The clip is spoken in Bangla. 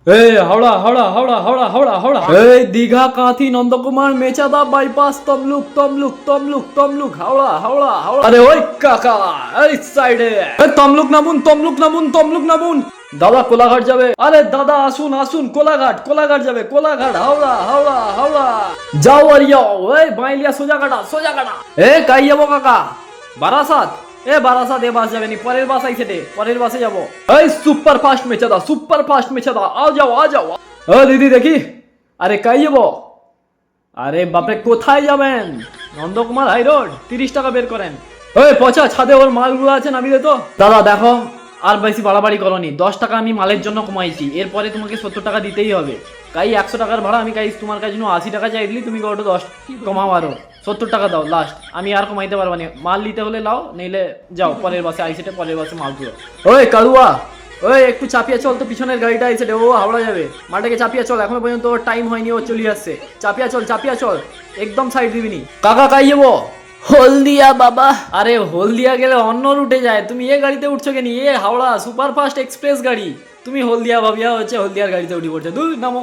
এই হাওড়া হাওড়া হাওড়া হাওড়া হাওড়া হাওড়া এই দীঘা কাঁথি নন্দকুমার মেচাদা বাইপাস তমলুক তমলুক তমলুক তমলুক হাওড়া হাওড়া হাওড়া। আরে ওই কাকা এই সাইডে তমলুক নামুন তমলুক নামুন তমলুক নামুন। দাদা কোলাঘাট যাবে? আরে দাদা আসুন আসুন কোলাঘাট কোলাঘাট যাবে কোলাঘাট হাওড়া হাওড়া হাওড়া। যাও আর যাও এই বাইলিয়া সোজা কাটা সোজা কাটা। এ কাই যাবো কাকা? বারাসাত? এ বারাসাত এ বাস যাবে নি, পরের বাস আইছে রে, পরের বাসে যাবো। এই সুপার ফাস্ট মেচাদা সুপার ফাস্ট মেচাদা আ যাও আ যাও। ও দিদি দেখি। আরে কাই যাবো? আরে বাপরে কোথায় যাবেন? নন্দকুমার হাই রোড 30 টাকা বের করেন। ওই পচা ছাদে ওর মালগুলো আছে নামিয়ে দে তো। দাদা দেখো আর বেশি বাড়াবাড়ি করনি, 10 টাকা আমি মালের জন্য কমাইছি, এরপরে তোমাকে 70 টাকা দিতেই হবে। কাই 100 টাকার ভাড়া, আমি কাই তোমার কাছে 80 টাকা চাই দিলি, তুমি ওটা 10 কমাও, আরো 70 টাকা দাও লাস্ট, আমি আর কমাইতে পারবো না। মাল নিতে হলে লাও, নইলে যাও পরের বাসে আইসেটে, পরের বাসে মাল তুলো। ওই কালুয়া ওই একটু চাপিয়ে চল তো, পিছনের গাড়িটা আইসে ও হাওড়া যাবে, মালটাকে চাপিয়ে চল, এখনো পর্যন্ত ওর টাইম হয়নি, ও চলে আসছে। চাপিয়া চল একদম সাইড দিবিনি। কাকা কাই যাবো? হলদিয়া বাবা। আরে হলদিয়া গেলে অন্য রুটে যায়, তুমি এ গাড়িতে উঠছো কেন? এ হাওড়া সুপারফাস্ট এক্সপ্রেস গাড়ি, তুমি হলদিয়া ভাবিয়া হচ্ছে হলদিয়ার গাড়িতে উঠে পড়ছে। দূর নামো।